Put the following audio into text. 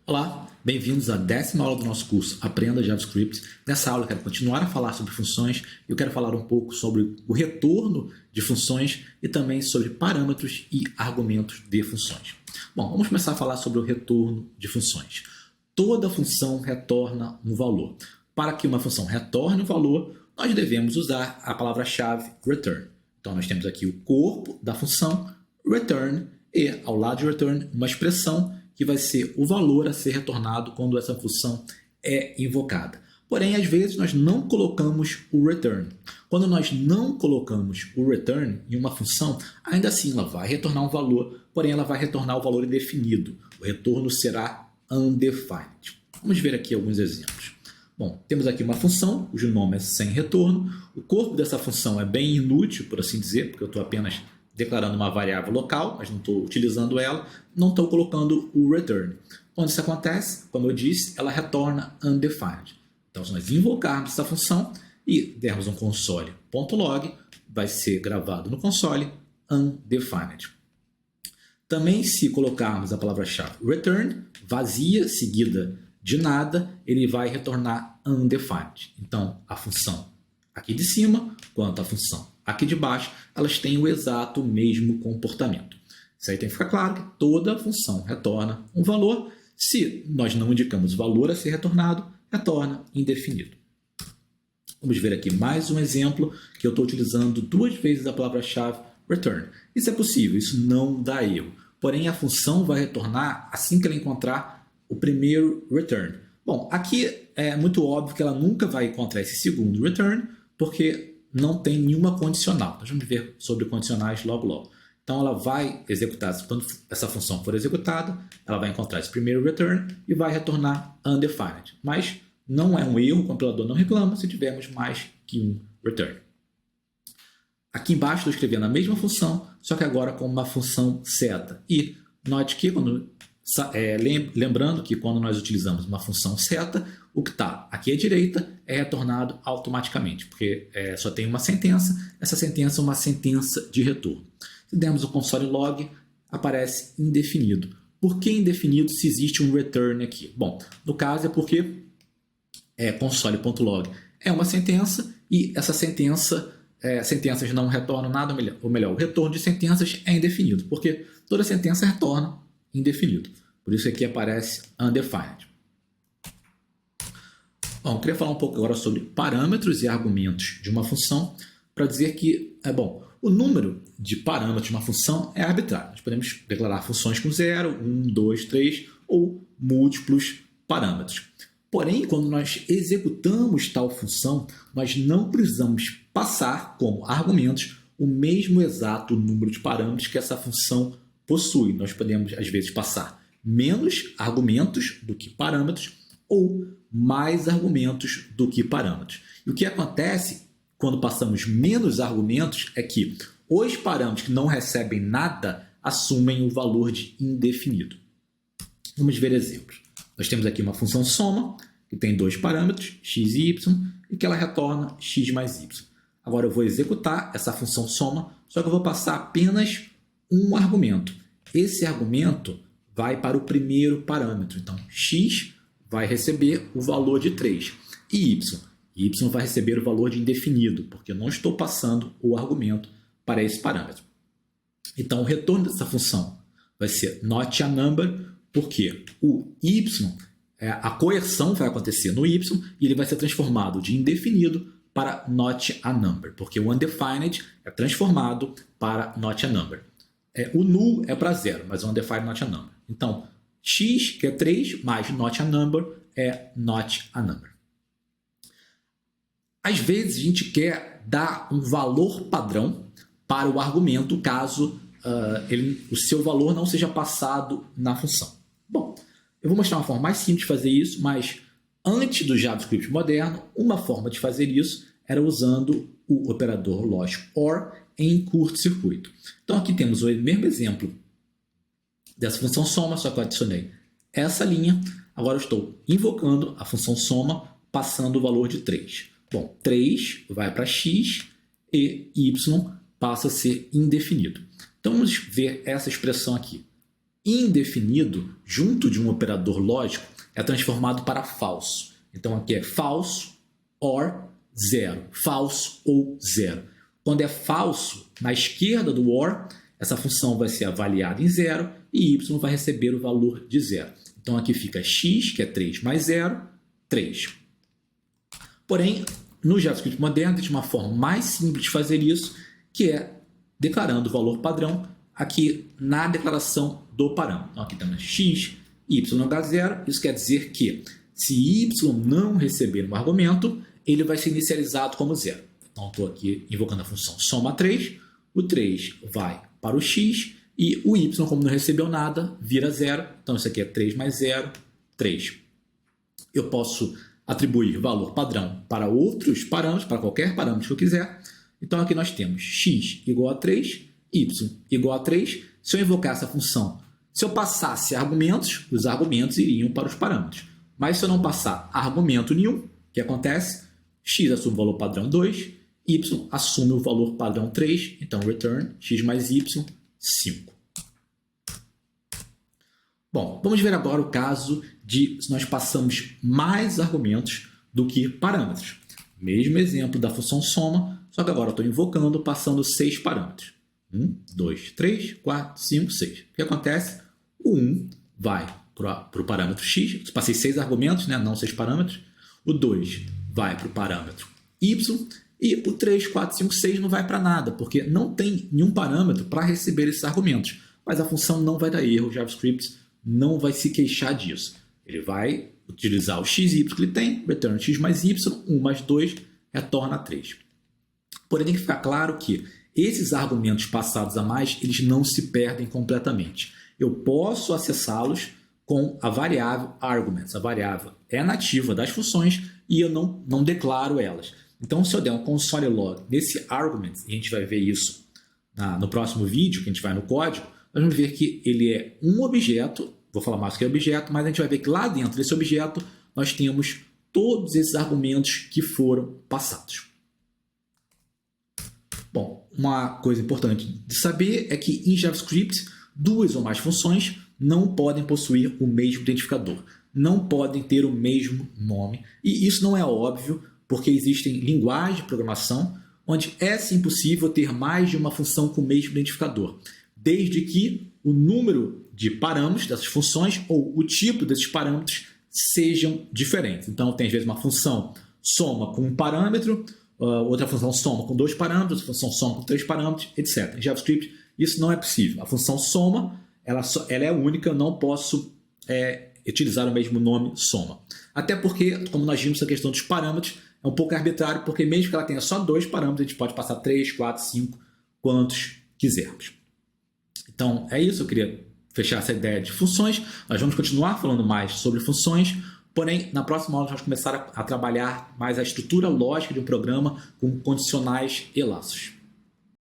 Olá, bem-vindos à 10ª aula do nosso curso Aprenda JavaScript. Nessa aula eu quero continuar a falar sobre funções e eu quero falar um pouco sobre o retorno de funções e também sobre parâmetros e argumentos de funções. Bom, vamos começar a falar sobre o retorno de funções. Toda função retorna um valor. Para que uma função retorne um valor, nós devemos usar a palavra-chave return. Então nós temos aqui o corpo da função return e ao lado de return uma expressão que vai ser o valor a ser retornado quando essa função é invocada. Porém, às vezes nós não colocamos o return. Quando nós não colocamos o return em uma função, ainda assim ela vai retornar um valor, porém ela vai retornar o valor indefinido. O retorno será undefined. Vamos ver aqui alguns exemplos. Bom, temos aqui uma função cujo nome é sem retorno. O corpo dessa função é bem inútil, por assim dizer, porque eu estou apenas declarando uma variável local, mas não estou utilizando ela, não estou colocando o return. Quando isso acontece, como eu disse, ela retorna undefined. Então, se nós invocarmos essa função e dermos um console.log, vai ser gravado no console undefined. Também, se colocarmos a palavra-chave return, vazia, seguida de nada, ele vai retornar undefined. Então, a função aqui de cima, quanto a função aqui de baixo, elas têm o exato mesmo comportamento. Isso aí tem que ficar claro que toda função retorna um valor. Se nós não indicamos o valor a ser retornado, retorna indefinido. Vamos ver aqui mais um exemplo que eu estou utilizando duas vezes a palavra-chave return. Isso é possível, isso não dá erro. Porém, a função vai retornar assim que ela encontrar o primeiro return. Bom, aqui é muito óbvio que ela nunca vai encontrar esse segundo return, porque não tem nenhuma condicional. Nós vamos ver sobre condicionais logo. Então, ela vai executar, quando essa função for executada, ela vai encontrar esse primeiro return e vai retornar undefined. Mas não é um erro, o compilador não reclama se tivermos mais que um return. Aqui embaixo estou escrevendo a mesma função, só que agora com uma função seta. E note que, lembrando que quando nós utilizamos uma função seta, o que está aqui à direita é retornado automaticamente, porque só tem uma sentença, essa sentença é uma sentença de retorno. Se dermos o console log, aparece indefinido. Por que indefinido se existe um return aqui? Bom, no caso é porque console.log é uma sentença e essa sentença, sentenças não retornam nada, ou melhor, o retorno de sentenças é indefinido, porque toda sentença retorna indefinido. Por isso aqui aparece undefined. Bom, eu queria falar um pouco agora sobre parâmetros e argumentos de uma função para dizer que, o número de parâmetros de uma função é arbitrário. Nós podemos declarar funções com 0, 1, 2, 3 ou múltiplos parâmetros. Porém, quando nós executamos tal função, nós não precisamos passar como argumentos o mesmo exato número de parâmetros que essa função possui. Nós podemos, às vezes, passar menos argumentos do que parâmetros ou mais argumentos do que parâmetros. E o que acontece quando passamos menos argumentos é que os parâmetros que não recebem nada assumem o valor de indefinido. Vamos ver exemplos. Nós temos aqui uma função soma, que tem dois parâmetros, x e y, e que ela retorna x mais y. Agora eu vou executar essa função soma, só que eu vou passar apenas um argumento. Esse argumento vai para o primeiro parâmetro. Então, x vai receber o valor de 3 e y vai receber o valor de indefinido, porque eu não estou passando o argumento para esse parâmetro. Então, o retorno dessa função vai ser not a number, porque o y, a coerção vai acontecer no y e ele vai ser transformado de indefinido para not a number, porque o undefined é transformado para not a number. O null é para 0, mas o undefined not a number. Então, x, que é 3, mais not a number, é not a number. Às vezes, a gente quer dar um valor padrão para o argumento, caso o seu valor não seja passado na função. Bom, eu vou mostrar uma forma mais simples de fazer isso, mas antes do JavaScript moderno, uma forma de fazer isso era usando o operador lógico OR em curto-circuito. Então, aqui temos o mesmo exemplo dessa função soma, só que eu adicionei essa linha. Agora eu estou invocando a função soma, passando o valor de 3. Bom, 3 vai para x e y passa a ser indefinido. Então, vamos ver essa expressão aqui. indefinido junto de um operador lógico é transformado para falso. Então aqui é falso or zero, falso ou zero. Quando é falso, na esquerda do or, essa função vai ser avaliada em zero e y vai receber o valor de zero. Então aqui fica x, que é 3 mais 0, 3. Porém, no JavaScript moderno, tem uma forma mais simples de fazer isso, que é declarando o valor padrão aqui na declaração do parâmetro. Então aqui temos x, y,0. Isso quer dizer que se y não receber um argumento, ele vai ser inicializado como zero. Então estou aqui invocando a função soma3, o 3 vai para o x e o y, como não recebeu nada, vira zero. Então isso aqui é 3 mais 0, 3. Eu posso atribuir valor padrão para outros parâmetros, para qualquer parâmetro que eu quiser. Então aqui nós temos x igual a 3, y igual a 3. Se eu invocar essa função, se eu passasse argumentos, os argumentos iriam para os parâmetros. Mas se eu não passar argumento nenhum, o que acontece? X assume o valor padrão 2, y assume o valor padrão 3, então return x mais y, 5. Bom, vamos ver agora o caso de se nós passamos mais argumentos do que parâmetros. Mesmo exemplo da função soma, só que agora eu estou invocando, passando 6 parâmetros. 1, 2, 3, 4, 5, 6. O que acontece? O 1 vai para o parâmetro x, eu passei 6 argumentos, né? Não 6 parâmetros. O 2 vai para o parâmetro y, e o 3, 4, 5, 6 não vai para nada, porque não tem nenhum parâmetro para receber esses argumentos. Mas a função não vai dar erro, o JavaScript não vai se queixar disso. Ele vai utilizar o x e y que ele tem, return x mais y, 1 mais 2, retorna 3. Porém, tem que ficar claro que esses argumentos passados a mais, eles não se perdem completamente. Eu posso acessá-los com a variável arguments. A variável é nativa das funções e eu não declaro elas. Então, se eu der um console log nesse arguments, e a gente vai ver isso no próximo vídeo, que a gente vai no código, nós vamos ver que ele é um objeto, vou falar mais que é objeto, mas a gente vai ver que lá dentro desse objeto nós temos todos esses argumentos que foram passados. Bom, uma coisa importante de saber é que em JavaScript, 2 ou mais funções não podem possuir o mesmo identificador, não podem ter o mesmo nome, e isso não é óbvio, porque existem linguagens de programação onde é sim possível ter mais de uma função com o mesmo identificador, desde que o número de parâmetros dessas funções ou o tipo desses parâmetros sejam diferentes. Então, tem às vezes uma função soma com um parâmetro, outra função soma com 2 parâmetros, outra função soma com 3 parâmetros, etc. Em JavaScript, isso não é possível. A função soma, ela é única, eu não posso utilizar o mesmo nome soma. Até porque, como nós vimos, a questão dos parâmetros é um pouco arbitrário, porque mesmo que ela tenha só 2 parâmetros, a gente pode passar 3, 4, 5, quantos quisermos. Então, é isso. Eu queria fechar essa ideia de funções. Nós vamos continuar falando mais sobre funções, porém, na próxima aula, nós vamos começar a trabalhar mais a estrutura lógica de um programa com condicionais e laços.